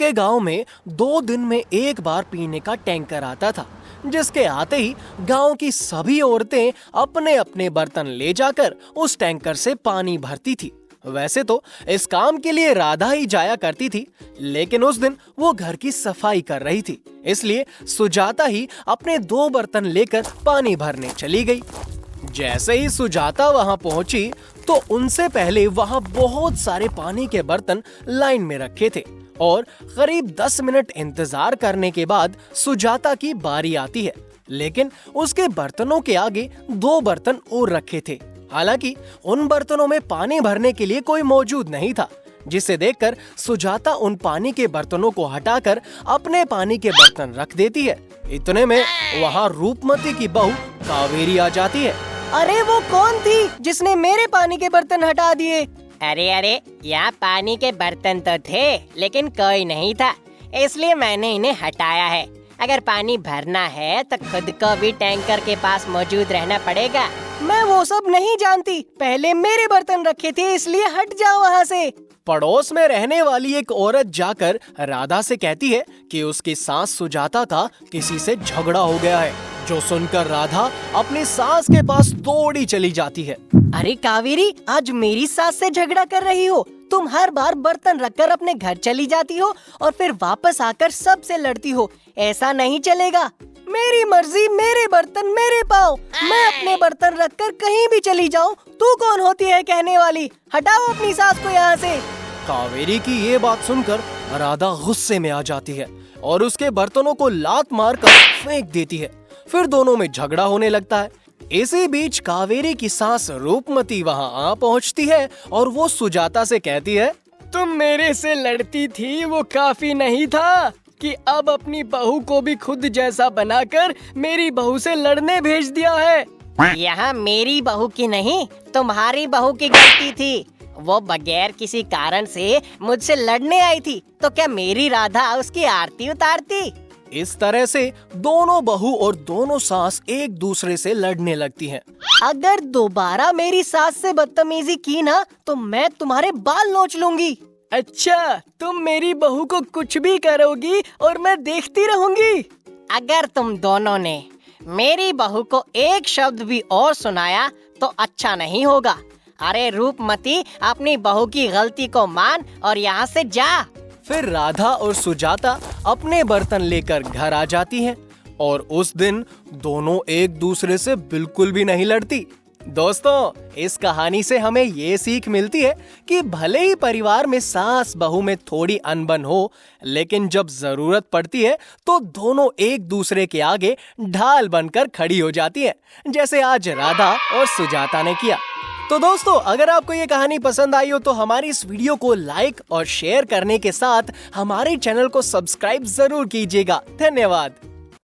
उनके गांव में 2 दिन में एक बार पीने का टैंकर आता था, जिसके आते ही गांव की सभी औरतें अपने अपने बर्तन ले जाकर उस टैंकर से पानी भरती थी। वैसे तो इस काम के लिए राधा ही जाया करती थी, लेकिन उस दिन वो घर की सफाई कर रही थी, इसलिए सुजाता ही अपने 2 बर्तन लेकर पानी भरने चली गई। जैसे ही सुजाता वहां पहुंची तो उनसे पहले वहां बहुत सारे पानी के बर्तन लाइन में रखे थे और करीब 10 मिनट इंतजार करने के बाद सुजाता की बारी आती है, लेकिन उसके बर्तनों के आगे 2 बर्तन और रखे थे। हालांकि उन बर्तनों में पानी भरने के लिए कोई मौजूद नहीं था, जिसे देखकर सुजाता उन पानी के बर्तनों को हटाकर अपने पानी के बर्तन रख देती है। इतने में वहाँ रूपमती की बहू कावेरी आ जाती है। अरे वो कौन थी जिसने मेरे पानी के बर्तन हटा दिए? अरे यहाँ पानी के बर्तन तो थे, लेकिन कोई नहीं था, इसलिए मैंने इन्हें हटाया है। अगर पानी भरना है तो खुद को भी टैंकर के पास मौजूद रहना पड़ेगा। मैं वो सब नहीं जानती, पहले मेरे बर्तन रखे थे, इसलिए हट जाओ वहाँ से। पड़ोस में रहने वाली एक औरत जाकर राधा से कहती है कि उसकी सास सुजाता का किसी से झगड़ा हो गया है, जो सुनकर राधा अपनी सास के पास दौड़ी चली जाती है। अरे कावेरी, आज मेरी सास से झगड़ा कर रही हो? तुम हर बार बर्तन रखकर अपने घर चली जाती हो और फिर वापस आकर सबसे लड़ती हो। ऐसा नहीं चलेगा। मेरी मर्जी, मेरे बर्तन मेरे पाँव। मैं अपने बर्तन रखकर कहीं भी चली जाऊं। तू कौन होती है कहने वाली? हटाओ अपनी सास को यहाँ से। कावेरी की ये बात सुनकर राधा गुस्से में आ जाती है और उसके बर्तनों को लात मारकर फेंक देती है। फिर दोनों में झगड़ा होने लगता है। इसी बीच कावेरी की सास रूपमती वहाँ आ पहुँचती है और वो सुजाता से कहती है, तुम मेरे से लड़ती थी, वो काफी नहीं था कि अब अपनी बहू को भी खुद जैसा बनाकर मेरी बहू से लड़ने भेज दिया है। यहाँ मेरी बहू की नहीं, तुम्हारी बहू की गलती थी। वो बगैर किसी कारण से मुझसे लड़ने आई थी, तो क्या मेरी राधा उसकी आरती उतारती? इस तरह से दोनों बहू और दोनों सास एक दूसरे से लड़ने लगती हैं। अगर दोबारा मेरी सास से बदतमीजी की ना तो मैं तुम्हारे बाल नोच लूंगी। अच्छा, तुम मेरी बहू को कुछ भी करोगी और मैं देखती रहूंगी। अगर तुम दोनों ने मेरी बहू को एक शब्द भी और सुनाया तो अच्छा नहीं होगा। अरे रूपमती, अपनी बहू की गलती को मान और यहाँ से जा। फिर राधा और सुजाता अपने बर्तन लेकर घर आ जाती हैं और उस दिन दोनों एक दूसरे से बिल्कुल भी नहीं लड़ती। दोस्तों, इस कहानी से हमें ये सीख मिलती है कि भले ही परिवार में सास बहू में थोड़ी अनबन हो, लेकिन जब जरूरत पड़ती है तो दोनों एक दूसरे के आगे ढाल बनकर खड़ी हो जाती हैं, जैसे आज राधा और सुजाता ने किया। तो दोस्तों, अगर आपको ये कहानी पसंद आई हो तो हमारी इस वीडियो को लाइक और शेयर करने के साथ हमारे चैनल को सब्सक्राइब जरूर कीजिएगा। धन्यवाद।